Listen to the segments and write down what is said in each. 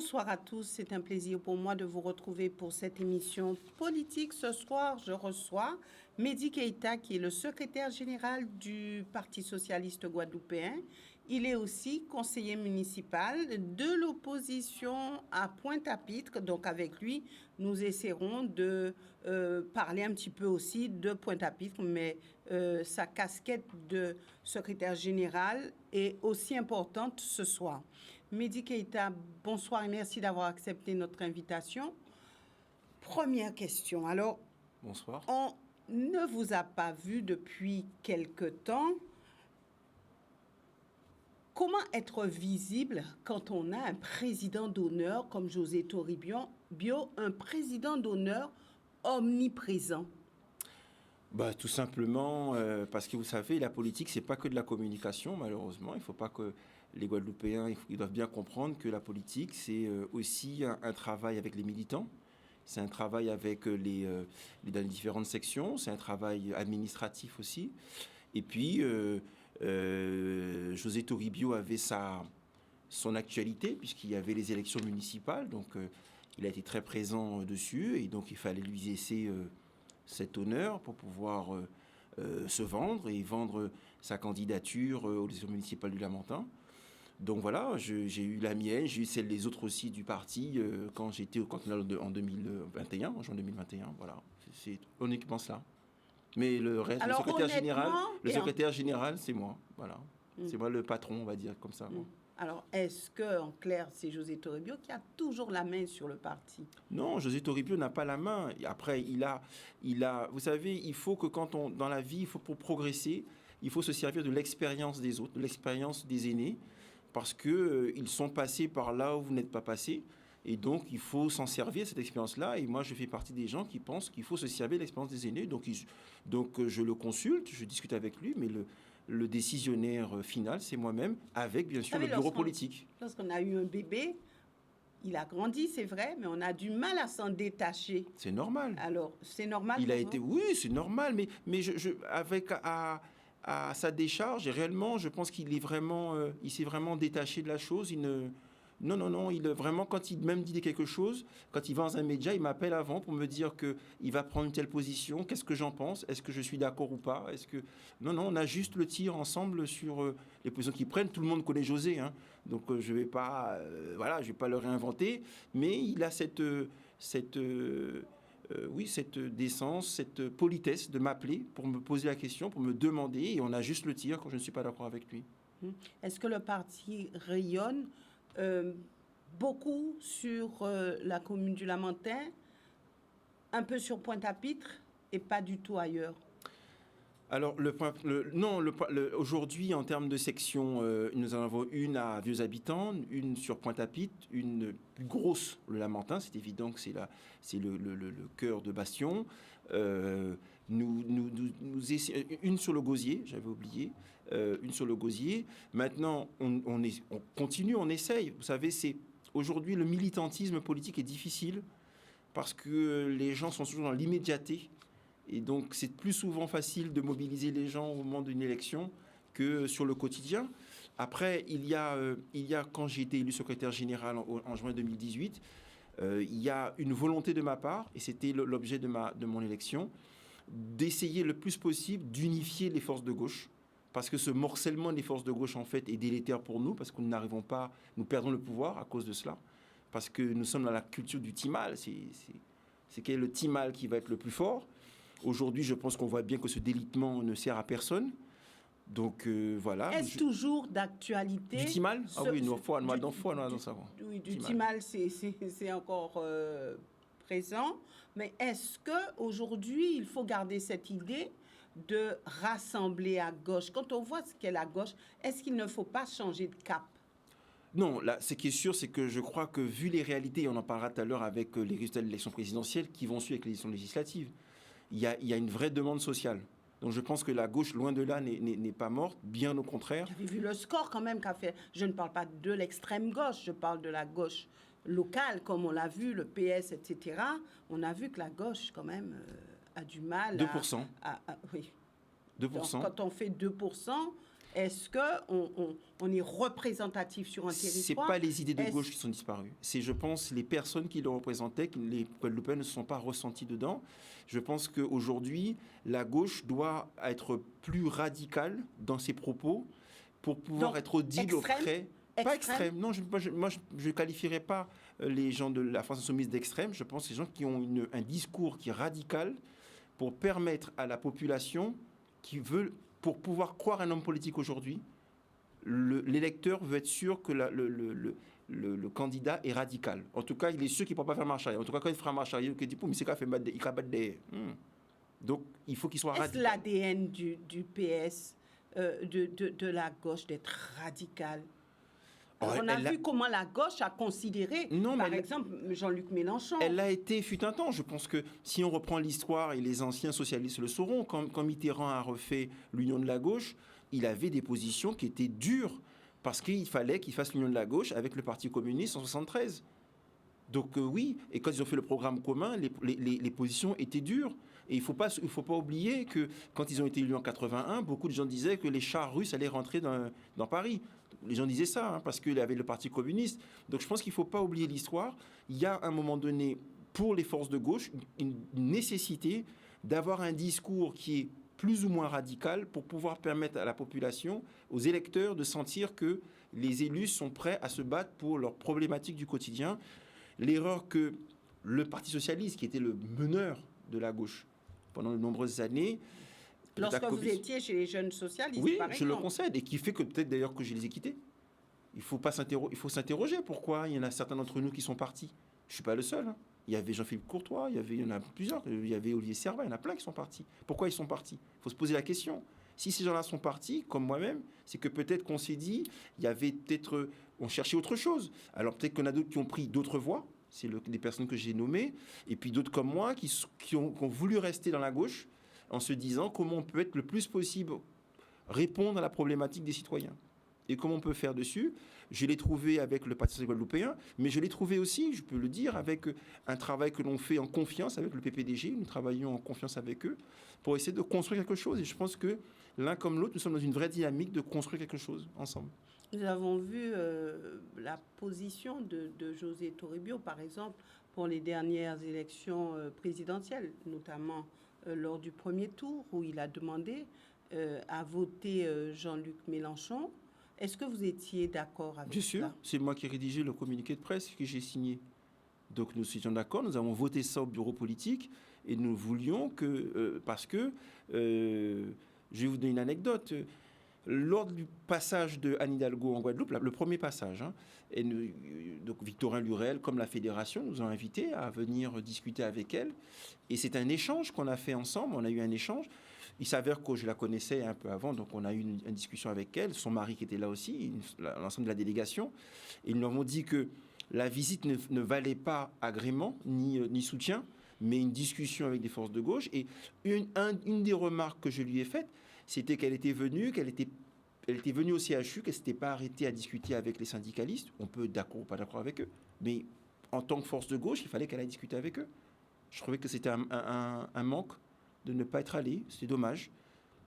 Bonsoir à tous, c'est un plaisir pour moi de vous retrouver pour cette émission politique. Ce soir, je reçois Mehdi Keïta, qui est le secrétaire général du Parti socialiste guadeloupéen. Il est aussi conseiller municipal de l'opposition à Pointe-à-Pitre. Donc avec lui, nous essaierons de parler un petit peu aussi de Pointe-à-Pitre, mais sa casquette de secrétaire général est aussi importante ce soir. Mehdi Keïta, bonsoir et merci d'avoir accepté notre invitation. Première question. Alors, bonsoir. On ne vous a pas vu depuis quelque temps. Comment être visible quand on a un président d'honneur comme José Toribio, un président d'honneur omniprésent? Tout simplement parce que vous savez, la politique, c'est pas que de la communication, malheureusement. Il ne faut pas que les Guadeloupéens, ils doivent bien comprendre que la politique, c'est aussi un travail avec les militants. C'est un travail avec dans les différentes sections. C'est un travail administratif aussi. Et puis, José Toribio avait son actualité, puisqu'il y avait les élections municipales. Donc, il a été très présent dessus. Et donc, il fallait lui laisser cet honneur pour pouvoir se vendre et vendre sa candidature aux élections municipales du Lamentin. Donc voilà, j'ai eu la mienne, j'ai eu celle des autres aussi du parti quand j'étais au cantonal en 2021, en juin 2021. Voilà, c'est uniquement cela. Mais le reste, alors, le secrétaire général, c'est moi. Voilà, c'est moi le patron, on va dire comme ça. Alors, est-ce que, en clair, c'est José Toribio qui a toujours la main sur le parti? Non, José Toribio n'a pas la main. Après, il a, vous savez, il faut que dans la vie, pour progresser, il faut se servir de l'expérience des autres, de l'expérience des aînés, parce que ils sont passés par là où vous n'êtes pas passé. Et donc, il faut s'en servir, cette expérience-là. Et moi, je fais partie des gens qui pensent qu'il faut se servir de l'expérience des aînés. Donc, je le consulte, je discute avec lui, mais le décisionnaire final, c'est moi-même, avec, bien sûr, le bureau politique. Lorsqu'on a eu un bébé, il a grandi, c'est vrai, mais on a du mal à s'en détacher. C'est normal. Alors, c'est normal? Oui, c'est normal, mais avec à sa décharge, et réellement, je pense qu'il est vraiment, il s'est vraiment détaché de la chose. Non, vraiment, quand il même dit quelque chose, quand il va dans un média, il m'appelle avant pour me dire qu'il va prendre une telle position, qu'est-ce que j'en pense, est-ce que je suis d'accord ou pas, Non, on ajuste le tir ensemble sur les positions qu'ils prennent. Tout le monde connaît José, hein, donc je vais pas, je vais pas le réinventer, mais il a cette décence, cette politesse de m'appeler pour me poser la question, pour me demander, et on ajuste le tir quand je ne suis pas d'accord avec lui. Est-ce que le parti rayonne beaucoup sur la commune du Lamentin, un peu sur Pointe-à-Pitre et pas du tout ailleurs? Alors, aujourd'hui, en termes de section, nous en avons une à Vieux-Habitants, une sur Pointe-à-Pitre, une plus grosse, le Lamentin, c'est évident que c'est le cœur de Bastion. Une sur le Gosier, j'avais oublié, une sur le Gosier. Maintenant, on continue, on essaye. Vous savez, aujourd'hui, le militantisme politique est difficile parce que les gens sont toujours dans l'immédiateté. Et donc, c'est plus souvent facile de mobiliser les gens au moment d'une élection que sur le quotidien. Après, il y a quand j'ai été élu secrétaire général en juin 2018, il y a une volonté de ma part, et c'était l'objet de mon élection, d'essayer le plus possible d'unifier les forces de gauche. Parce que ce morcellement des forces de gauche, en fait, est délétère pour nous, parce que nous perdons le pouvoir à cause de cela. Parce que nous sommes dans la culture du timal. C'est quel est le timal qui va être le plus fort. Aujourd'hui, je pense qu'on voit bien que ce délitement ne sert à personne. Donc, voilà. Est-ce toujours d'actualité? Du timal? Ah oui, nous, dans ça. Oui, du timal, c'est encore présent. Mais est-ce qu'aujourd'hui, il faut garder cette idée de rassembler à gauche? Quand on voit ce qu'est la gauche, est-ce qu'il ne faut pas changer de cap? Non, là, ce qui est sûr, c'est que je crois que vu les réalités, on en parlera tout à l'heure avec les résultats de l'élection présidentielle qui vont suivre avec les élections législatives, il y a une vraie demande sociale. Donc je pense que la gauche, loin de là, n'est pas morte, bien au contraire. Vous avez vu le score quand même qu'a fait. Je ne parle pas de l'extrême gauche, je parle de la gauche locale, comme on l'a vu, le PS, etc. On a vu que la gauche, quand même, a du mal 2%. Oui. 2%. Donc, quand on fait 2%, Est-ce qu'on est représentatif sur un territoire? C'est pas les idées de gauche qui sont disparues. C'est, je pense, les personnes qui le représentaient, les Guadeloupéens ne se sont pas ressentis dedans. Je pense qu'aujourd'hui, la gauche doit être plus radicale dans ses propos pour pouvoir Donc, être audible auprès... Pas extrême? extrême, non, moi je ne qualifierais pas les gens de la France insoumise d'extrême. Je pense que c'est les gens qui ont un discours qui est radical pour permettre à la population qui veut, pour pouvoir croire un homme politique aujourd'hui, l'électeur veut être sûr que le candidat est radical. En tout cas, il est sûr qu'il ne peut pas faire marche arrière. En tout cas, quand il fera marche arrière, il dit, mais c'est qu'il fait il va battre des... Donc, il faut qu'il soit radical. Est-ce l'ADN du PS, de la gauche, d'être radical? Alors, on a vu comment la gauche a considéré, par exemple, Jean-Luc Mélenchon. Elle a été, fut un temps. Je pense que si on reprend l'histoire, et les anciens socialistes le sauront, quand Mitterrand a refait l'union de la gauche, il avait des positions qui étaient dures, parce qu'il fallait qu'il fasse l'union de la gauche avec le Parti communiste en 1973. Donc oui, et quand ils ont fait le programme commun, les positions étaient dures. Et il ne faut pas oublier que quand ils ont été élus en 81, beaucoup de gens disaient que les chars russes allaient rentrer dans Paris. Les gens disaient ça, parce qu'il y avait le Parti communiste. Donc je pense qu'il ne faut pas oublier l'histoire. Il y a à un moment donné, pour les forces de gauche, une nécessité d'avoir un discours qui est plus ou moins radical pour pouvoir permettre à la population, aux électeurs, de sentir que les élus sont prêts à se battre pour leurs problématiques du quotidien. L'erreur que le Parti socialiste, qui était le meneur de la gauche pendant de nombreuses années... Lorsque vous étiez chez les jeunes socialistes, oui, je le concède, et qui fait que peut-être d'ailleurs que je les ai quittés. Il faut s'interroger pourquoi il y en a certains d'entre nous qui sont partis. Je ne suis pas le seul. Il y avait Jean-Philippe Courtois, il y en a plusieurs, il y avait Olivier Servat, il y en a plein qui sont partis. Pourquoi ils sont partis? Il faut se poser la question. Si ces gens-là sont partis, comme moi-même, c'est que peut-être qu'on s'est dit, on cherchait autre chose. Alors peut-être qu'il y en a d'autres qui ont pris d'autres voies, c'est les personnes que j'ai nommées, et puis d'autres comme moi qui ont voulu rester dans la gauche en se disant comment on peut être le plus possible répondre à la problématique des citoyens. Et comment on peut faire dessus? Je l'ai trouvé avec le Parti social guadeloupéen, mais je l'ai trouvé aussi, je peux le dire, avec un travail que l'on fait en confiance avec le PPDG. Nous travaillons en confiance avec eux pour essayer de construire quelque chose. Et je pense que l'un comme l'autre, nous sommes dans une vraie dynamique de construire quelque chose ensemble. Nous avons vu la position de José Toribio, par exemple, pour les dernières élections présidentielles, notamment lors du premier tour, où il a demandé à voter Jean-Luc Mélenchon. Est-ce que vous étiez d'accord avec ça? Bien sûr, c'est moi qui ai rédigé le communiqué de presse que j'ai signé. Donc nous étions d'accord, nous avons voté ça au bureau politique et nous voulions que, parce que, je vais vous donner une anecdote, lors du passage de Anne Hidalgo en Guadeloupe, le premier passage, donc Victorin Lurel, comme la fédération, nous ont invités à venir discuter avec elle. Et c'est un échange qu'on a fait ensemble, on a eu un échange. Il s'avère que je la connaissais un peu avant, donc on a eu une discussion avec elle, son mari qui était là aussi, l'ensemble de la délégation. Et ils nous avons dit que la visite ne valait pas agrément ni soutien, mais une discussion avec des forces de gauche. Et une des remarques que je lui ai faites, c'était qu'elle était venue au CHU, qu'elle ne s'était pas arrêtée à discuter avec les syndicalistes. On peut être d'accord ou pas d'accord avec eux, mais en tant que force de gauche, il fallait qu'elle aille discuter avec eux. Je trouvais que c'était un manque de ne pas être allée. C'est dommage.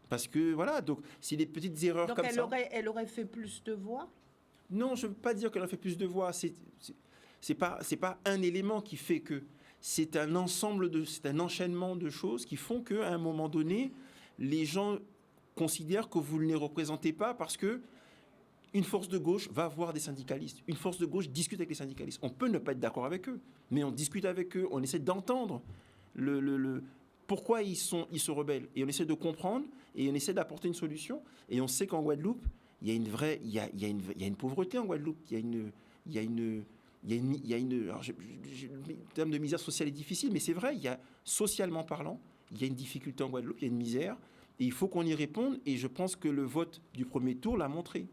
Parce que, voilà, donc c'est des petites erreurs donc comme ça. Donc elle aurait fait plus de voix? Non, je ne veux pas dire qu'elle a fait plus de voix. C'est pas un élément qui fait que... C'est un enchaînement de choses qui font qu'à un moment donné, les gens considèrent que vous ne les représentez pas parce que une force de gauche va voir des syndicalistes. Une force de gauche discute avec les syndicalistes. On peut ne pas être d'accord avec eux, mais on discute avec eux, on essaie d'entendre pourquoi ils se rebellent. Et on essaie de comprendre et on essaie d'apporter une solution. Et on sait qu'en Guadeloupe, il y a une pauvreté en Guadeloupe. Le terme de misère sociale est difficile, mais c'est vrai, socialement parlant, il y a une difficulté en Guadeloupe, il y a une misère. Et il faut qu'on y réponde, et je pense que le vote du premier tour l'a montré.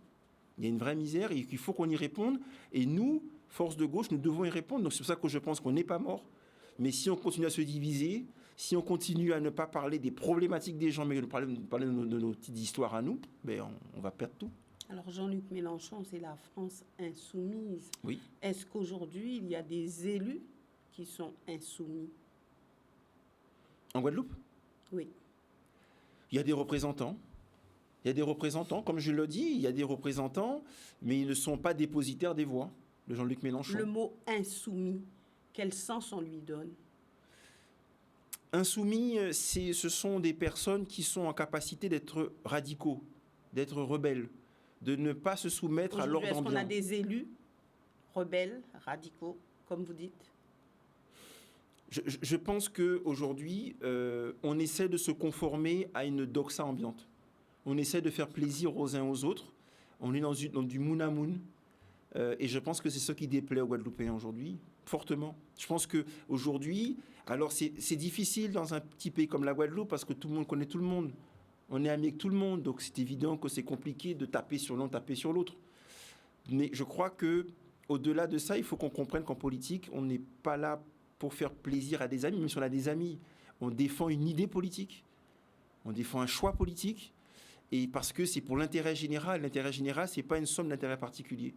Il y a une vraie misère, et il faut qu'on y réponde. Et nous, force de gauche, nous devons y répondre. Donc c'est pour ça que je pense qu'on n'est pas mort. Mais si on continue à se diviser, si on continue à ne pas parler des problématiques des gens, mais de parler de nos petites histoires à nous, on va perdre tout. Alors Jean-Luc Mélenchon, c'est la France insoumise. Oui. Est-ce qu'aujourd'hui, il y a des élus qui sont insoumis? En Guadeloupe? Oui. Il y a des représentants Il y a des représentants, comme je le dis, il y a des représentants, mais ils ne sont pas dépositaires des voix de Jean-Luc Mélenchon. Le mot insoumis, quel sens on lui donne? Insoumis, ce sont des personnes qui sont en capacité d'être radicaux, d'être rebelles, de ne pas se soumettre à l'ordre ambiant. Est-ce qu'on a des élus rebelles, radicaux, comme vous dites? Je pense qu'aujourd'hui, on essaie de se conformer à une doxa ambiante. On essaie de faire plaisir aux uns aux autres. On est dans du moon à moon. Et je pense que c'est ce qui déplaît aux Guadeloupéens aujourd'hui, fortement. Je pense qu'aujourd'hui, alors c'est difficile dans un petit pays comme la Guadeloupe parce que tout le monde connaît tout le monde. On est amis avec tout le monde, donc c'est évident que c'est compliqué de taper sur l'un, taper sur l'autre. Mais je crois qu'au-delà de ça, il faut qu'on comprenne qu'en politique, on n'est pas là pour faire plaisir à des amis, même si on a des amis. On défend une idée politique, on défend un choix politique, et parce que c'est pour l'intérêt général. L'intérêt général, ce n'est pas une somme d'intérêt particulier.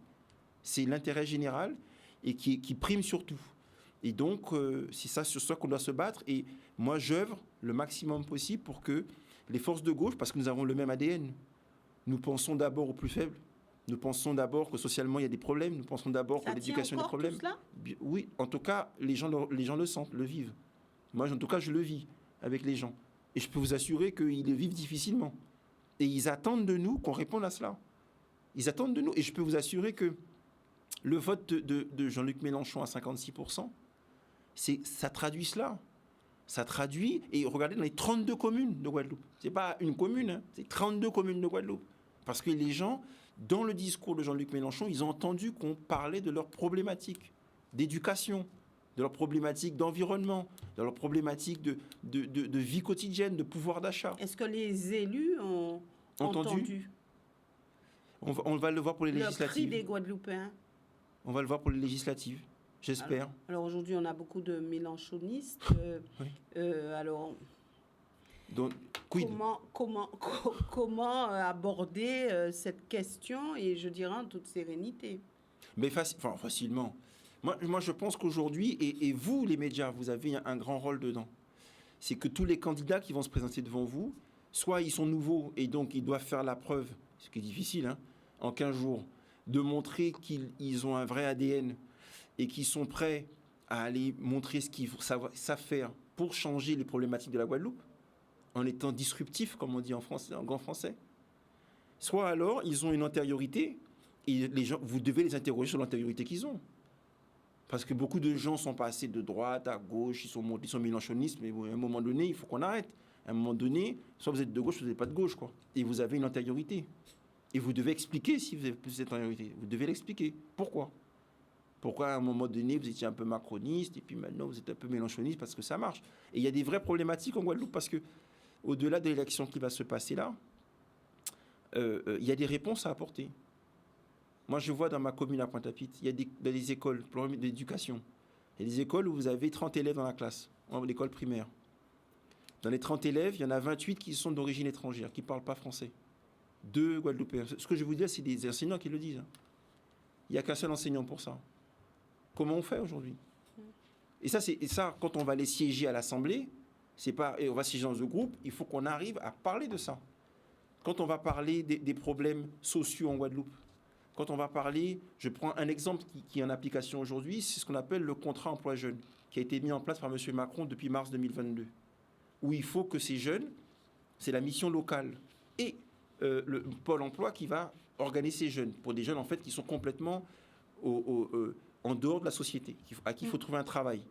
C'est l'intérêt général et qui prime surtout. Et donc, c'est ça sur ça qu'on doit se battre. Et moi, j'œuvre le maximum possible pour que les forces de gauche, parce que nous avons le même ADN, nous pensons d'abord aux plus faibles. Nous pensons d'abord que socialement, il y a des problèmes. Nous pensons d'abord que l'éducation a des problèmes. Tout cela? Oui, en tout cas, les gens le sentent, le vivent. Moi, en tout cas, je le vis avec les gens. Et je peux vous assurer qu'ils le vivent difficilement. Et ils attendent de nous qu'on réponde à cela. Ils attendent de nous. Et je peux vous assurer que le vote de Jean-Luc Mélenchon à 56%, ça traduit cela. Ça traduit, et regardez, dans les 32 communes de Guadeloupe. Ce n'est pas une commune, hein, c'est 32 communes de Guadeloupe. Parce que les gens, dans le discours de Jean-Luc Mélenchon, ils ont entendu qu'on parlait de leurs problématiques d'éducation, de leurs problématiques d'environnement, de leurs problématiques de vie quotidienne, de pouvoir d'achat. Est-ce que les élus ont entendu on va le voir pour les législatives. Le cri des Guadeloupéens? On va le voir pour les législatives, j'espère. Alors aujourd'hui, on a beaucoup de mélenchonistes. Oui. Alors, donc, comment aborder cette question, et je dirais en toute sérénité? Mais facilement. Moi, je pense qu'aujourd'hui, et vous, les médias, vous avez un grand rôle dedans. C'est que tous les candidats qui vont se présenter devant vous, soit ils sont nouveaux et donc ils doivent faire la preuve, ce qui est difficile, hein, en 15 jours, de montrer qu'ils ont un vrai ADN et qu'ils sont prêts à aller montrer ce qu'ils savent faire pour changer les problématiques de la Guadeloupe, en étant disruptifs, comme on dit en français, en grand français. Soit alors, ils ont une antériorité, et les gens, vous devez les interroger sur l'antériorité qu'ils ont. Parce que beaucoup de gens sont passés de droite à gauche, ils sont mélenchonistes, mais à un moment donné, il faut qu'on arrête. À un moment donné, soit vous êtes de gauche, soit vous n'êtes pas de gauche, quoi. Et vous avez une antériorité. Et vous devez expliquer si vous avez plus cette antériorité. Vous devez l'expliquer. Pourquoi à un moment donné, vous étiez un peu macroniste, et puis maintenant, vous êtes un peu mélenchoniste parce que ça marche. Et il y a des vraies problématiques en Guadeloupe, parce que au-delà de l'élection qui va se passer là, il y a des réponses à apporter. Moi, je vois dans ma commune à Pointe-à-Pitre, il y a des écoles d'éducation. Il y a des écoles où vous avez 30 élèves dans la classe, en école primaire. Dans les 30 élèves, il y en a 28 qui sont d'origine étrangère, qui ne parlent pas français. 2 Guadeloupéens. Ce que je vous dis, c'est des enseignants qui le disent. Il n'y a qu'un seul enseignant pour ça. Comment on fait aujourd'hui? Et ça, quand on va aller siéger à l'Assemblée, on va siéger dans le groupe, il faut qu'on arrive à parler de ça. Quand on va parler des problèmes sociaux en Guadeloupe, quand on va parler, je prends un exemple qui est en application aujourd'hui, c'est ce qu'on appelle le contrat emploi jeune, qui a été mis en place par M. Macron depuis mars 2022, où il faut que ces jeunes, c'est la mission locale et le pôle emploi qui va organiser ces jeunes, pour des jeunes en fait qui sont complètement en dehors de la société, à qui il faut trouver un travail.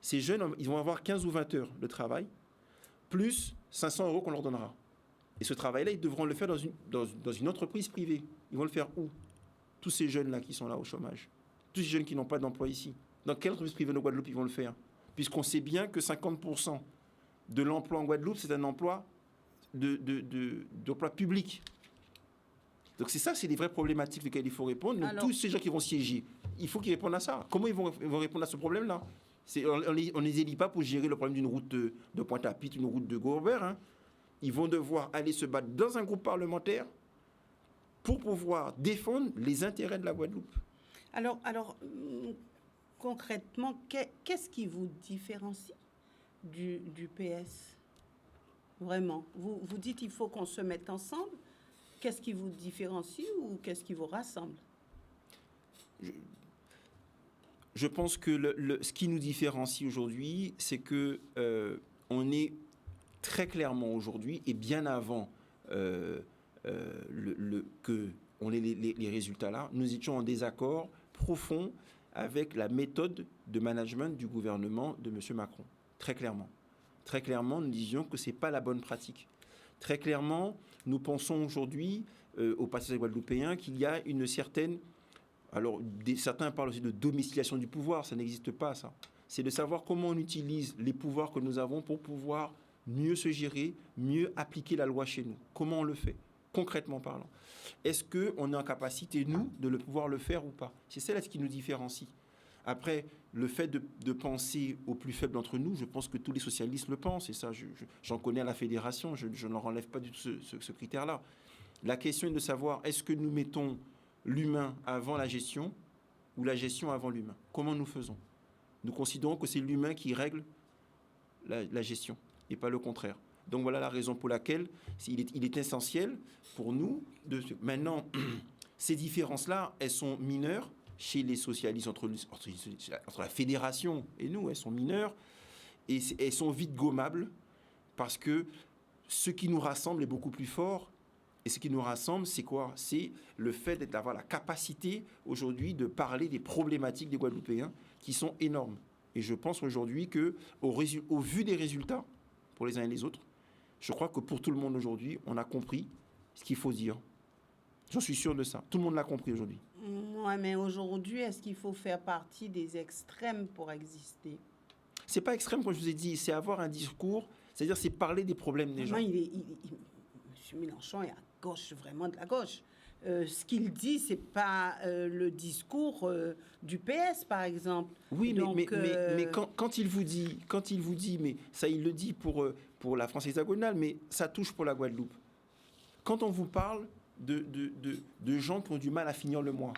Ces jeunes, ils vont avoir 15 ou 20 heures de travail, plus 500 € qu'on leur donnera. Et ce travail-là, ils devront le faire dans une entreprise privée. Ils vont le faire où? Tous ces jeunes-là qui sont là au chômage. Tous ces jeunes qui n'ont pas d'emploi ici. Dans quelle entreprise privée de Guadeloupe ils vont le faire? Puisqu'on sait bien que 50% de l'emploi en Guadeloupe, c'est un emploi d'emploi public. Donc c'est ça, c'est des vraies problématiques auxquelles il faut répondre. Donc tous ces gens qui vont siéger, il faut qu'ils répondent à ça. Comment ils vont répondre à ce problème-là? On ne les élit pas pour gérer le problème d'une route de Pointe-à-Pitre, une route de Gourbert, hein. Ils vont devoir aller se battre dans un groupe parlementaire pour pouvoir défendre les intérêts de la Guadeloupe. Alors concrètement, qu'est-ce qui vous différencie du PS? Vraiment. Vous dites qu'il faut qu'on se mette ensemble. Qu'est-ce qui vous différencie ou qu'est-ce qui vous rassemble? Je pense que ce qui nous différencie aujourd'hui, c'est que on est très clairement aujourd'hui, et bien avant que on ait les résultats là, nous étions en désaccord profond avec la méthode de management du gouvernement de M. Macron. Très clairement. Très clairement, nous disions que ce n'est pas la bonne pratique. Très clairement, nous pensons aujourd'hui, au Parti social guadeloupéen, qu'il y a une certaine... Alors, certains parlent aussi de domiciliation du pouvoir, ça n'existe pas, ça. C'est de savoir comment on utilise les pouvoirs que nous avons pour pouvoir mieux se gérer, mieux appliquer la loi chez nous. Comment on le fait, concrètement parlant? Est-ce qu'on est en capacité, nous, de pouvoir le faire ou pas? C'est celle qui nous différencie. Après, le fait de penser aux plus faibles d'entre nous, je pense que tous les socialistes le pensent, et ça, j'en connais à la fédération, je n'en enlève pas du tout ce critère-là. La question est de savoir, est-ce que nous mettons l'humain avant la gestion ou la gestion avant l'humain? Comment nous faisons? Nous considérons que c'est l'humain qui règle la gestion, et pas le contraire. Donc voilà la raison pour laquelle il est essentiel pour nous maintenant, ces différences-là, elles sont mineures chez les socialistes entre la fédération et nous, elles sont mineures et elles sont vite gommables parce que ce qui nous rassemble est beaucoup plus fort. Et ce qui nous rassemble, c'est quoi? C'est le fait d'avoir la capacité aujourd'hui de parler des problématiques des Guadeloupéens qui sont énormes. Et je pense aujourd'hui qu'au vu des résultats pour les uns et les autres, je crois que pour tout le monde aujourd'hui, on a compris ce qu'il faut dire. J'en suis sûr de ça. Tout le monde l'a compris aujourd'hui. Oui, mais aujourd'hui, est-ce qu'il faut faire partie des extrêmes pour exister? C'est pas extrême, comme je vous ai dit, c'est avoir un discours, c'est-à-dire c'est parler des problèmes des gens. M. Mélenchon est à gauche, vraiment de la gauche. Ce qu'il dit, c'est pas le discours du PS, par exemple. Oui, donc, mais quand il vous dit, mais ça, il le dit pour la France hexagonale, mais ça touche pour la Guadeloupe. Quand on vous parle de gens qui ont du mal à finir le mois,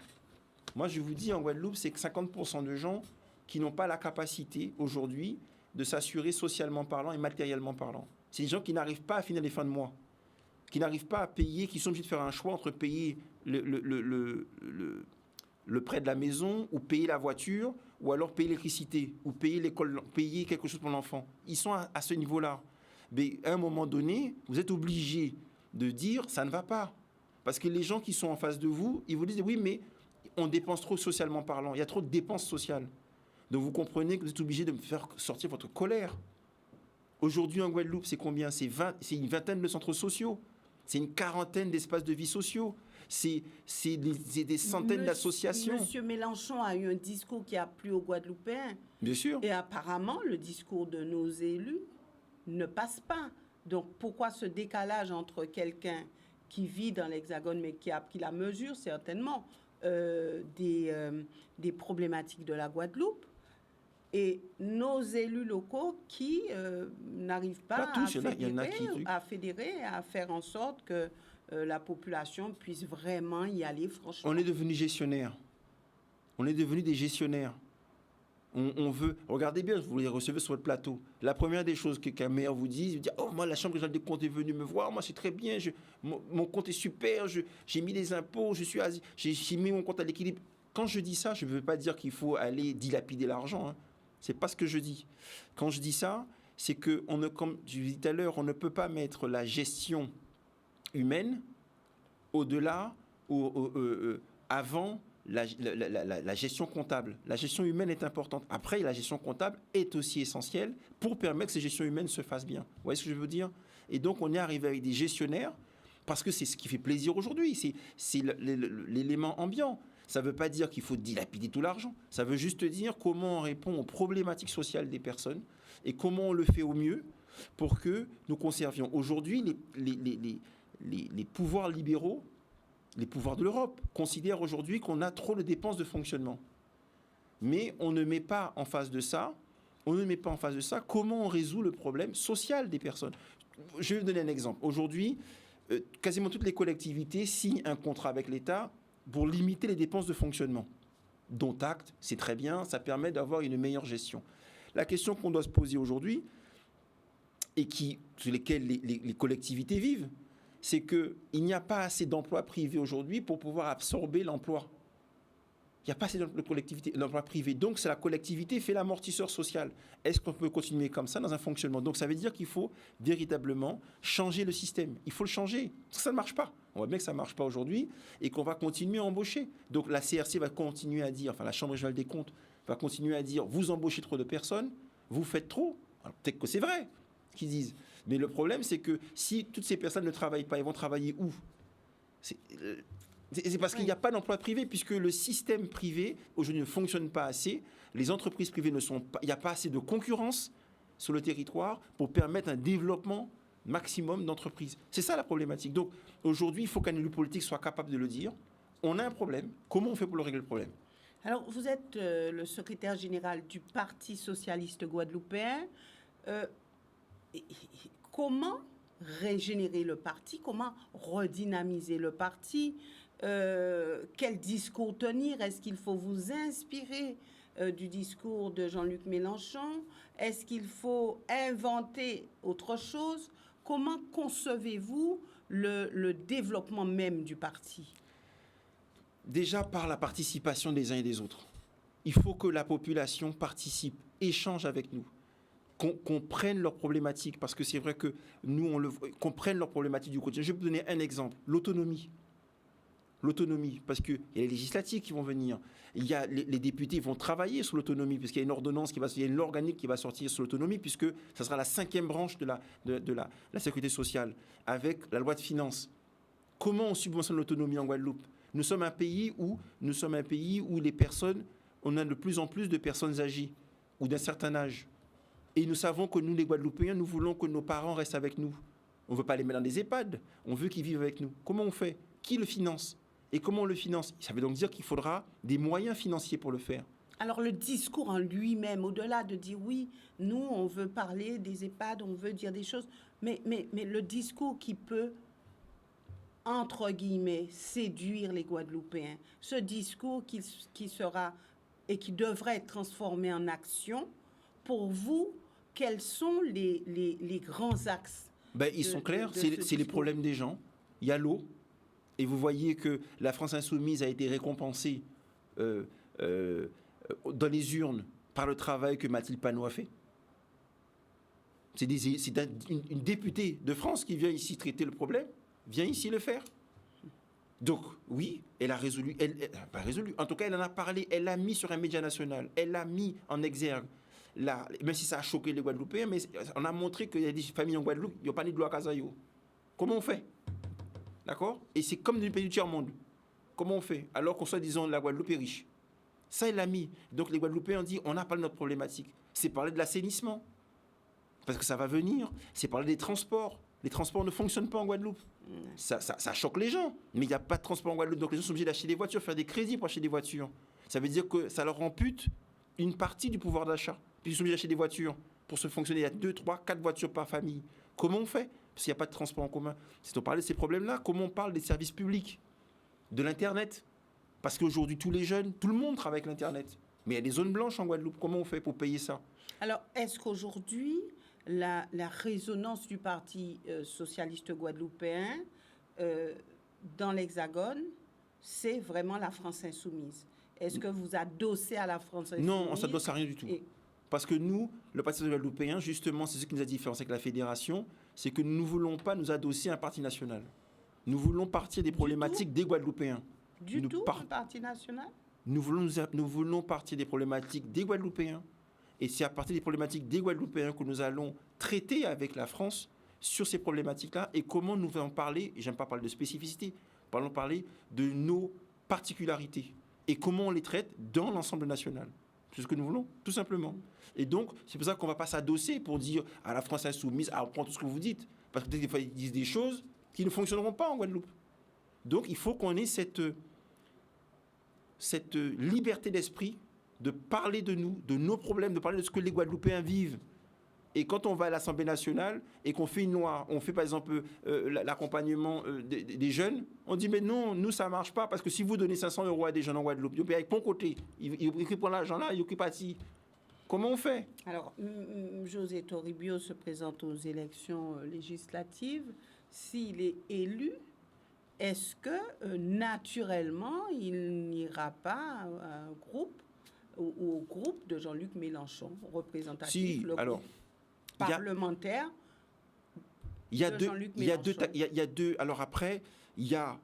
moi, je vous dis, en Guadeloupe, c'est que 50% de gens qui n'ont pas la capacité, aujourd'hui, de s'assurer socialement parlant et matériellement parlant. C'est des gens qui n'arrivent pas à finir les fins de mois, qui n'arrivent pas à payer, qui sont obligés de faire un choix entre payer le prêt de la maison ou payer la voiture ou alors payer l'électricité ou payer l'école, payer quelque chose pour l'enfant. Ils sont à ce niveau-là. Mais à un moment donné, vous êtes obligé de dire ça ne va pas. Parce que les gens qui sont en face de vous, ils vous disent oui, mais on dépense trop socialement parlant. Il y a trop de dépenses sociales. Donc vous comprenez que vous êtes obligé de faire sortir votre colère. Aujourd'hui en Guadeloupe, c'est combien? C'est une vingtaine de centres sociaux. C'est une quarantaine d'espaces de vie sociaux. C'est des centaines d'associations. Monsieur Mélenchon a eu un discours qui a plu aux Guadeloupéens. Bien sûr. Et apparemment, le discours de nos élus ne passe pas. Donc, pourquoi ce décalage entre quelqu'un qui vit dans l'Hexagone, mais qui la mesure certainement des problématiques de la Guadeloupe, et nos élus locaux qui n'arrivent pas à fédérer, à faire en sorte que la population puisse vraiment y aller franchement. On est devenus gestionnaires. On est devenus des gestionnaires. On veut... Regardez bien, vous les recevez sur votre plateau. La première des choses qu'un maire vous dit, il dit « Oh, moi, la Chambre régionale des comptes est venue me voir. Moi, c'est très bien. Mon compte est super. J'ai mis les impôts. J'ai mis mon compte à l'équilibre. » Quand je dis ça, je ne veux pas dire qu'il faut aller dilapider l'argent. Hein. Ce n'est pas ce que je dis. Quand je dis ça, c'est que, comme je vous dis tout à l'heure, on ne peut pas mettre la gestion humaine au-delà, avant la gestion comptable. La gestion humaine est importante. Après, la gestion comptable est aussi essentielle pour permettre que ces gestions humaines se fassent bien. Vous voyez ce que je veux dire? Et donc, on est arrivé avec des gestionnaires, parce que c'est ce qui fait plaisir aujourd'hui. C'est l'élément ambiant. Ça ne veut pas dire qu'il faut dilapider tout l'argent. Ça veut juste dire comment on répond aux problématiques sociales des personnes et comment on le fait au mieux pour que nous conservions. Aujourd'hui, les pouvoirs libéraux, les pouvoirs de l'Europe, considèrent aujourd'hui qu'on a trop de dépenses de fonctionnement. Mais on ne met pas en face de ça, comment on résout le problème social des personnes. Je vais vous donner un exemple. Aujourd'hui, quasiment toutes les collectivités signent un contrat avec l'État pour limiter les dépenses de fonctionnement. Dont acte, c'est très bien, ça permet d'avoir une meilleure gestion. La question qu'on doit se poser aujourd'hui, et sur lesquels les collectivités vivent, c'est qu'il n'y a pas assez d'emplois privés aujourd'hui pour pouvoir absorber l'emploi. Il n'y a pas assez d'emplois privés. Donc, c'est la collectivité qui fait l'amortisseur social. Est-ce qu'on peut continuer comme ça dans un fonctionnement? Donc, ça veut dire qu'il faut véritablement changer le système. Il faut le changer. Parce que ça ne marche pas. On voit bien que ça ne marche pas aujourd'hui et qu'on va continuer à embaucher. Donc, la CRC va continuer à dire, enfin, la Chambre régionale des comptes va continuer à dire, vous embauchez trop de personnes, vous faites trop. Alors, peut-être que c'est vrai, ce qu'ils disent. Mais le problème, c'est que si toutes ces personnes ne travaillent pas, elles vont travailler où? C'est parce qu'il n'y a pas d'emploi privé, puisque le système privé aujourd'hui ne fonctionne pas assez. Les entreprises privées ne sont pas. Il n'y a pas assez de concurrence sur le territoire pour permettre un développement maximum d'entreprises. C'est ça la problématique. Donc aujourd'hui, il faut qu'un élu politique soit capable de le dire. On a un problème. Comment on fait pour le régler le problème? Alors, vous êtes le secrétaire général du Parti socialiste guadeloupéen. Comment régénérer le parti? Comment redynamiser le parti? Quel discours tenir? Est-ce qu'il faut vous inspirer du discours de Jean-Luc Mélenchon? Est-ce qu'il faut inventer autre chose? Comment concevez-vous le développement même du parti? Déjà par la participation des uns et des autres. Il faut que la population participe, échange avec nous, qu'on prenne leurs problématiques, parce que c'est vrai que nous, qu'on prenne leurs problématiques du quotidien. Je vais vous donner un exemple, l'autonomie. L'autonomie, parce qu'il y a les législatives qui vont venir, il y a les députés vont travailler sur l'autonomie, puisqu'il y a une ordonnance, il y a une organique qui va sortir sur l'autonomie, puisque ça sera la 5e branche de la sécurité sociale, avec la loi de finances. Comment on subventionne l'autonomie en Guadeloupe? Nous sommes un pays où les personnes, on a de plus en plus de personnes âgées, ou d'un certain âge. Et nous savons que nous, les Guadeloupéens, nous voulons que nos parents restent avec nous. On ne veut pas les mettre dans des EHPAD, on veut qu'ils vivent avec nous. Comment on fait? Qui le finance? Et comment on le finance? Ça veut donc dire qu'il faudra des moyens financiers pour le faire. Alors le discours en lui-même, au-delà de dire oui, nous on veut parler des EHPAD, on veut dire des choses, mais le discours qui peut, entre guillemets, séduire les Guadeloupéens, ce discours qui sera et qui devrait être transformé en action, pour vous, quels sont les grands axes? Ils sont clairs, c'est les problèmes des gens. Il y a l'eau. Et vous voyez que la France insoumise a été récompensée dans les urnes par le travail que Mathilde Panot a fait. C'est une députée de France qui vient ici traiter le problème, vient ici le faire. Donc, oui, elle a résolu. Elle n'a pas résolu. En tout cas, elle en a parlé, elle l'a mis sur un média national, elle l'a mis en exergue. Là, même si ça a choqué les Guadeloupéens, mais on a montré qu'il y a des familles en Guadeloupe, il n'y a pas de loi Casayo. Comment on fait? D'accord? Et c'est comme dans les pays du tiers-monde. Comment on fait? Alors qu'on soit, disons, la Guadeloupe est riche. Ça, il l'a mis. Donc, les Guadeloupéens ont dit, on n'a pas notre problématique. C'est parler de l'assainissement. Parce que ça va venir. C'est parler des transports. Les transports ne fonctionnent pas en Guadeloupe. Ça choque les gens. Mais il n'y a pas de transport en Guadeloupe. Donc, les gens sont obligés d'acheter des voitures, faire des crédits pour acheter des voitures. Ça veut dire que ça leur ampute une partie du pouvoir d'achat. Puis ils sont obligés d'acheter des voitures. Pour se fonctionner, il y a 2, 3, 4 voitures par famille. Comment on fait? Parce qu'il n'y a pas de transport en commun. Si on parle de ces problèmes-là, comment on parle des services publics, de l'Internet? Parce qu'aujourd'hui, tous les jeunes, tout le monde travaille avec l'Internet. Mais il y a des zones blanches en Guadeloupe. Comment on fait pour payer ça? Alors, est-ce qu'aujourd'hui, la résonance du Parti socialiste guadeloupéen dans l'Hexagone, c'est vraiment la France insoumise? Est-ce que vous adossez à la France insoumise? Non, on ne s'adosse à rien du tout. Parce que nous, le Parti socialiste guadeloupéen, justement, c'est ce qui nous a différencié avec la Fédération, c'est que nous ne voulons pas nous adosser à un parti national. Nous voulons partir des problématiques des Guadeloupéens. Un parti national? Nous voulons partir des problématiques des Guadeloupéens. Et c'est à partir des problématiques des Guadeloupéens que nous allons traiter avec la France sur ces problématiques-là et comment nous allons parler, et j'aime pas parler de spécificité, allons parler de nos particularités et comment on les traite dans l'ensemble national. C'est ce que nous voulons, tout simplement. Et donc, c'est pour ça qu'on ne va pas s'adosser pour dire à la France insoumise, on prend tout ce que vous dites. Parce que peut-être des fois, ils disent des choses qui ne fonctionneront pas en Guadeloupe. Donc, il faut qu'on ait cette liberté d'esprit de parler de nous, de nos problèmes, de parler de ce que les Guadeloupéens vivent. Et quand on va à l'Assemblée nationale et qu'on fait une loi, on fait par exemple l'accompagnement des jeunes, on dit mais non, nous ça ne marche pas parce que si vous donnez 500 € à des jeunes en Guadeloupe, ils payent avec bon côté, ils prennent l'argent là, ils occupent pas si. Comment on fait? Alors, José Toribio se présente aux élections législatives. S'il est élu, est-ce que naturellement, il n'ira pas à un groupe, au groupe de Jean-Luc Mélenchon, représentatif, Si, le alors, groupe il y a, parlementaire il y a de deux, Jean-Luc il y a deux, Mélenchon? il y a deux. Alors après, il y a,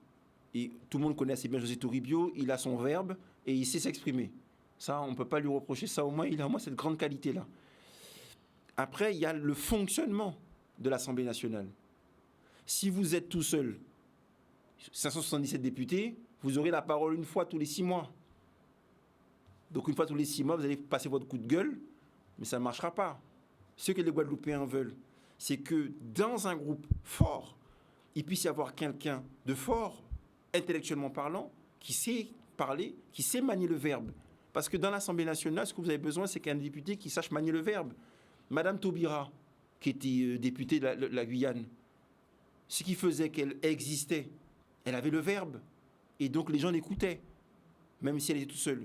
et tout le monde connaît assez bien José Toribio, il a son verbe et il sait s'exprimer. Ça, on ne peut pas lui reprocher ça. Il a au moins cette grande qualité-là. Après, il y a le fonctionnement de l'Assemblée nationale. Si vous êtes tout seul, 577 députés, vous aurez la parole une fois tous les 6 mois. Donc une fois tous les 6 mois, vous allez passer votre coup de gueule, mais ça ne marchera pas. Ce que les Guadeloupéens veulent, c'est que dans un groupe fort, il puisse y avoir quelqu'un de fort, intellectuellement parlant, qui sait parler, qui sait manier le verbe. Parce que dans l'Assemblée nationale, ce que vous avez besoin, c'est qu'un député qui sache manier le verbe. Madame Taubira, qui était députée de la Guyane, ce qui faisait qu'elle existait, elle avait le verbe. Et donc les gens l'écoutaient, même si elle était toute seule.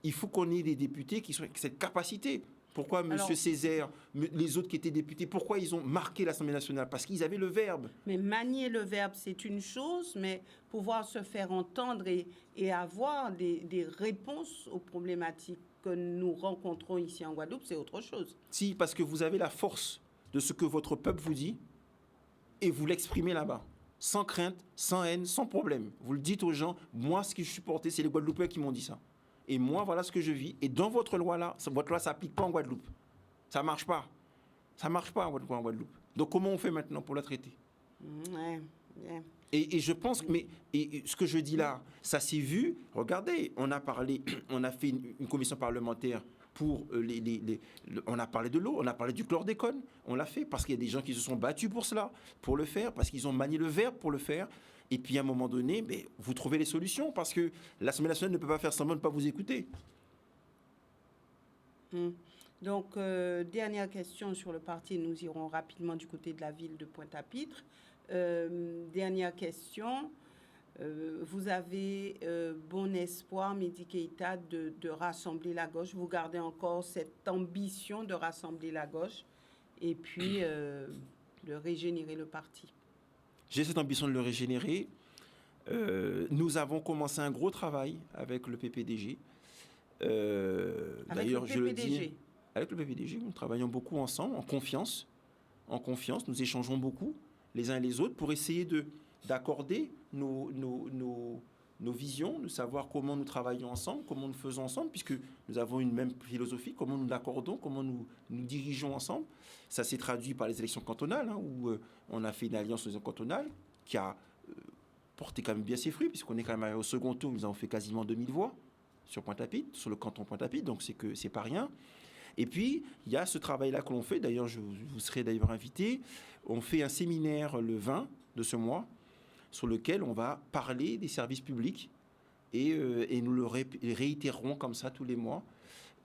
Il faut qu'on ait des députés qui ont cette capacité. Pourquoi M. Césaire, les autres qui étaient députés, pourquoi ils ont marqué l'Assemblée nationale? Parce qu'ils avaient le verbe. Mais manier le verbe, c'est une chose, mais pouvoir se faire entendre et avoir des réponses aux problématiques que nous rencontrons ici en Guadeloupe, c'est autre chose. Si, parce que vous avez la force de ce que votre peuple vous dit et vous l'exprimez là-bas. Sans crainte, sans haine, sans problème. Vous le dites aux gens, moi, ce que je suis porté, c'est les Guadeloupéens qui m'ont dit ça. Et moi, voilà ce que je vis. Et dans votre loi, là, votre loi ne s'applique pas en Guadeloupe. Ça ne marche pas. Ça ne marche pas en Guadeloupe. Donc, comment on fait maintenant pour la traiter? Ouais, yeah. Et je pense que, et ce que je dis là, ça s'est vu. Regardez, on a parlé, on a fait une commission parlementaire pour on a parlé de l'eau, on a parlé du chlordécone, on l'a fait parce qu'il y a des gens qui se sont battus pour cela, pour le faire, parce qu'ils ont manié le verbe pour le faire. Et puis à un moment donné, vous trouvez les solutions parce que l'Assemblée nationale ne peut pas faire semblant de ne pas vous écouter. Donc, dernière question sur le parti. Nous irons rapidement du côté de la ville de Pointe-à-Pitre. Dernière question. Vous avez bon espoir, Mehdi Keïta, de rassembler la gauche. Vous gardez encore cette ambition de rassembler la gauche et puis de régénérer le parti. J'ai cette ambition de le régénérer. Nous avons commencé un gros travail avec le PPDG. D'ailleurs, je le dis, avec le PPDG, nous travaillons beaucoup ensemble, en confiance. En confiance, nous échangeons beaucoup les uns et les autres pour essayer d'accorder nos visions, de savoir comment nous travaillons ensemble, comment nous faisons ensemble, puisque nous avons une même philosophie, comment nous l'accordons, comment nous dirigeons ensemble. Ça s'est traduit par les élections cantonales, où on a fait une alliance aux élections cantonales qui a porté quand même bien ses fruits, puisqu'on est quand même arrivé au second tour, nous avons fait quasiment 2000 voix sur Pointe-à-Pitre, sur le canton Pointe-à-Pitre, donc c'est pas rien. Et puis, il y a ce travail-là que l'on fait, d'ailleurs, vous serez d'ailleurs invité, on fait un séminaire le 20 de ce mois, sur lequel on va parler des services publics et nous le réitérerons comme ça tous les mois.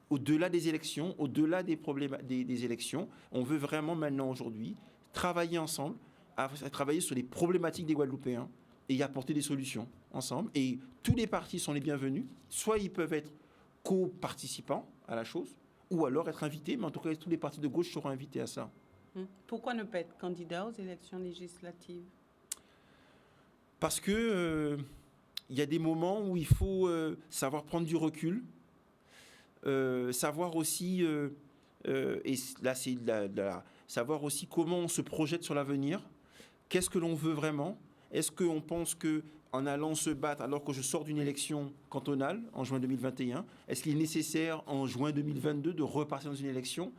Au-delà des élections, au-delà des problèmes des élections, on veut vraiment maintenant aujourd'hui travailler ensemble, à travailler sur les problématiques des Guadeloupéens et y apporter des solutions ensemble. Et tous les partis sont les bienvenus, soit ils peuvent être co-participants à la chose, ou alors être invités, mais en tout cas tous les partis de gauche seront invités à ça. Pourquoi ne pas être candidat aux élections législatives? Parce que y a des moments où il faut savoir prendre du recul, savoir aussi, et là c'est savoir aussi comment on se projette sur l'avenir, qu'est-ce que l'on veut vraiment, est-ce qu'on pense qu'en allant se battre alors que je sors d'une élection cantonale en juin 2021, est-ce qu'il est nécessaire en juin 2022 de repartir dans une élection?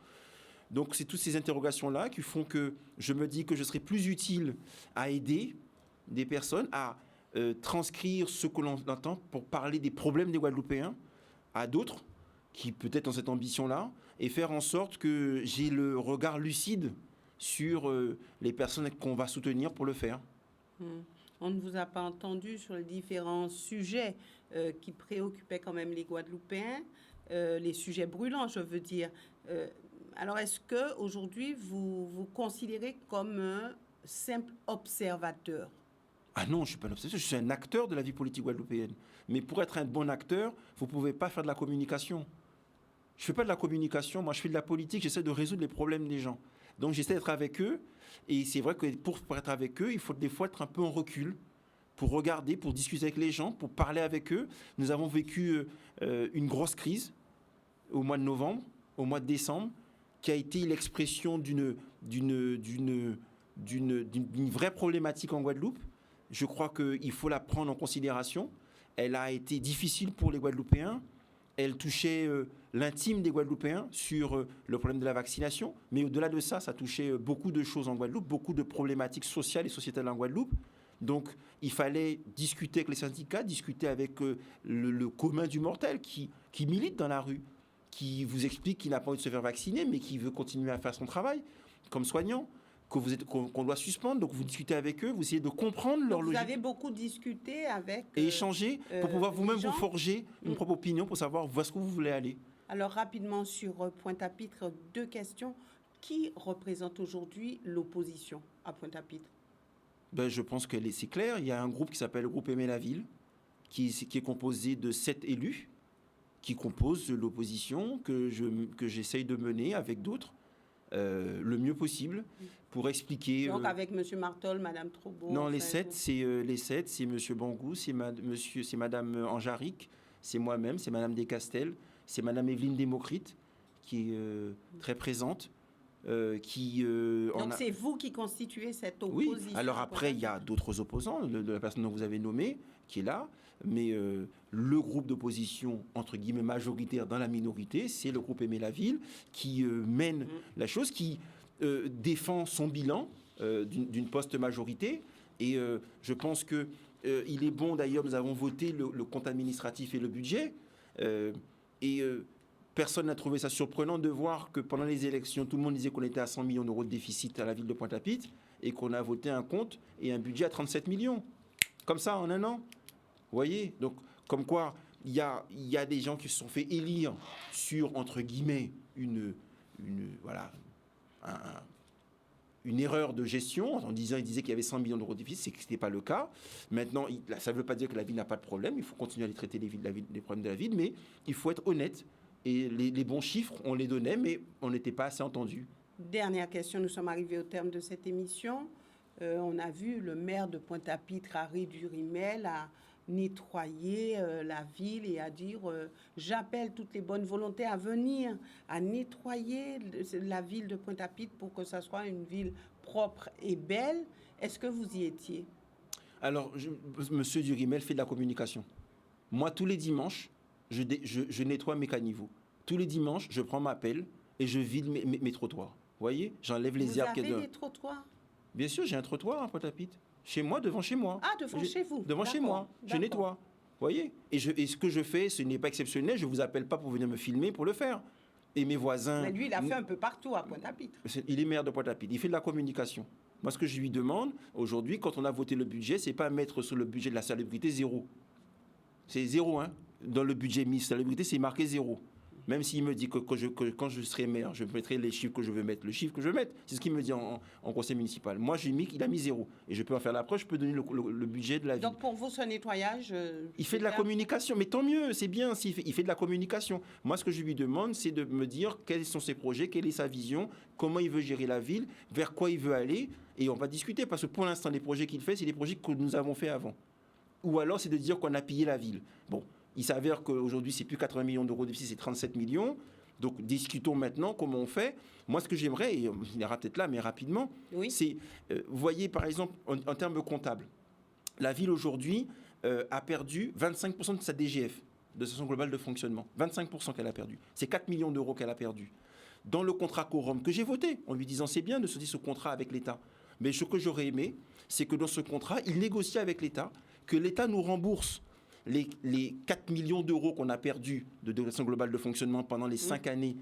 Donc c'est toutes ces interrogations-là qui font que je me dis que je serai plus utile à aider des personnes à transcrire ce que l'on entend pour parler des problèmes des Guadeloupéens à d'autres qui peut-être ont cette ambition-là et faire en sorte que j'ai le regard lucide sur les personnes qu'on va soutenir pour le faire. On ne vous a pas entendu sur les différents sujets qui préoccupaient quand même les Guadeloupéens, les sujets brûlants, je veux dire. Alors, est-ce qu'aujourd'hui, vous considérez comme un simple observateur? Ah non, je ne suis pas un observateur, je suis un acteur de la vie politique guadeloupéenne. Mais pour être un bon acteur, vous ne pouvez pas faire de la communication. Je ne fais pas de la communication, moi je fais de la politique, j'essaie de résoudre les problèmes des gens. Donc j'essaie d'être avec eux, et c'est vrai que pour être avec eux, il faut des fois être un peu en recul, pour regarder, pour discuter avec les gens, pour parler avec eux. Nous avons vécu une grosse crise au mois de novembre, au mois de décembre, qui a été l'expression d'une vraie problématique en Guadeloupe. Je crois qu'il faut la prendre en considération. Elle a été difficile pour les Guadeloupéens. Elle touchait l'intime des Guadeloupéens sur le problème de la vaccination. Mais au-delà de ça, ça touchait beaucoup de choses en Guadeloupe, beaucoup de problématiques sociales et sociétales en Guadeloupe. Donc, il fallait discuter avec les syndicats, discuter avec le commun du mortel qui milite dans la rue, qui vous explique qu'il n'a pas envie de se faire vacciner, mais qui veut continuer à faire son travail comme soignant, qu'on doit suspendre. Donc, vous discutez avec eux, vous essayez de comprendre leur logique. Vous avez beaucoup discuté avec... et échanger pour pouvoir vous-même vous forger une propre opinion pour savoir où est-ce que vous voulez aller. Alors, rapidement, sur Pointe-à-Pitre, 2 questions. Qui représente aujourd'hui l'opposition à Pointe-à-Pitre? Je pense que c'est clair. Il y a un groupe qui s'appelle le groupe Aimer la Ville, qui est composé de 7 élus, qui composent l'opposition que j'essaye de mener avec d'autres le mieux possible pour expliquer... Donc avec M. Martol, Mme Troubaud... Non, les 7, c'est M. Bangou, c'est Mme Anjaric, c'est moi-même, c'est Mme Descastels, c'est Mme Evelyne Démocrite, qui est très présente. Donc c'est vous qui constituez cette opposition? Oui, alors après, il y a d'autres opposants, de la personne dont vous avez nommé, qui est là, mais le groupe d'opposition, entre guillemets, majoritaire dans la minorité, c'est le groupe Aimer la Ville, qui mène la chose, qui défend son bilan d'une post-majorité, et je pense que il est bon, d'ailleurs, nous avons voté le compte administratif et le budget, personne n'a trouvé ça surprenant de voir que pendant les élections, tout le monde disait qu'on était à 100 millions d'euros de déficit à la ville de Pointe-à-Pitre et qu'on a voté un compte et un budget à 37 millions. Comme ça, en un an. Vous voyez? Donc, comme quoi, il y a des gens qui se sont fait élire sur, entre guillemets, une erreur de gestion, en disant, ils disaient qu'il y avait 100 millions d'euros de déficit, c'est que ce n'était pas le cas. Maintenant, ça ne veut pas dire que la ville n'a pas de problème, il faut continuer à les traiter les problèmes de la ville, mais il faut être honnête. Et les bons chiffres, on les donnait, mais on n'était pas assez entendus. Dernière question, nous sommes arrivés au terme de cette émission. On a vu le maire de Pointe-à-Pitre, Harry Durimel, à nettoyer la ville et à dire j'appelle toutes les bonnes volontés à venir, à nettoyer la ville de Pointe-à-Pitre pour que ça soit une ville propre et belle. Est-ce que vous y étiez? Alors, Monsieur Durimel fait de la communication. Moi, tous les dimanches, je nettoie mes caniveaux. Tous les dimanches, je prends ma pelle et je vide mes trottoirs. Vous voyez? J'enlève les herbes. Vous avez des trottoirs? Bien sûr, j'ai un trottoir à Pointe-à-Pitre. Chez moi, devant chez moi. Ah, devant chez vous? Devant chez moi. Je nettoie. Vous voyez? Et ce que je fais, ce n'est pas exceptionnel. Je ne vous appelle pas pour venir me filmer pour le faire. Et mes voisins... Mais lui, il a fait un peu partout à Pointe-à-Pitre. Il est maire de Pointe-à-Pitre. Il fait de la communication. Moi, ce que je lui demande, aujourd'hui, quand on a voté le budget, c'est pas mettre sur le budget de la salubrité 0. C'est 0, hein. Dans le budget mis salubrité, c'est marqué 0. Même s'il me dit que quand je serai maire, je mettrai les chiffres que je veux mettre, le chiffre que je veux mettre. C'est ce qu'il me dit en conseil municipal. Moi, il a mis 0. Et je peux en faire la preuve, je peux donner le budget de la ville. Donc, pour vous, ce nettoyage... il fait de la communication. Mais tant mieux, c'est bien il fait de la communication. Moi, ce que je lui demande, c'est de me dire quels sont ses projets, quelle est sa vision, comment il veut gérer la ville, vers quoi il veut aller. Et on va discuter, parce que pour l'instant, les projets qu'il fait, c'est des projets que nous avons fait avant. Ou alors, c'est de dire qu'on a pillé la ville. Bon. Il s'avère qu'aujourd'hui, c'est plus 80 millions d'euros de déficit, c'est 37 millions. Donc, discutons maintenant comment on fait. Moi, ce que j'aimerais, et il ira peut-être là, mais rapidement, oui. C'est, vous voyez, par exemple, en termes comptables, la ville aujourd'hui a perdu 25% de sa DGF, de son globale de fonctionnement. 25% qu'elle a perdu. C'est 4 millions d'euros qu'elle a perdu. Dans le contrat quorum que j'ai voté, en lui disant c'est bien de sortir ce contrat avec l'État. Mais ce que j'aurais aimé, c'est que dans ce contrat, il négocie avec l'État, que l'État nous rembourse les 4 millions d'euros qu'on a perdus de dotation globale de fonctionnement pendant les 5 années.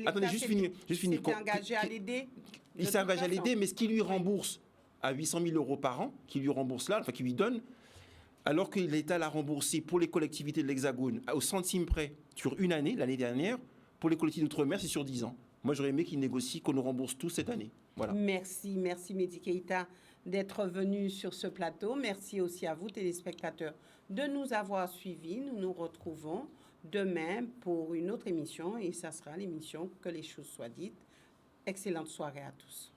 Attendez, juste finir. Il s'est engagé à l'aider. Il s'est engagé à l'aider, mais ce qu'il lui rembourse à 800 000 euros par an, qui lui rembourse là, enfin qui lui donne, alors que l'État l'a remboursé pour les collectivités de l'Hexagone au centime près sur une année, l'année dernière, pour les collectivités d'outre-mer, c'est sur 10 ans. Moi, j'aurais aimé qu'il négocie, qu'on nous rembourse tout cette année. Voilà. Merci Mehdi Keïta d'être venu sur ce plateau. Merci aussi à vous, téléspectateurs, de nous avoir suivis. Nous nous retrouvons demain pour une autre émission et ça sera l'émission Que les choses soient dites. Excellente soirée à tous.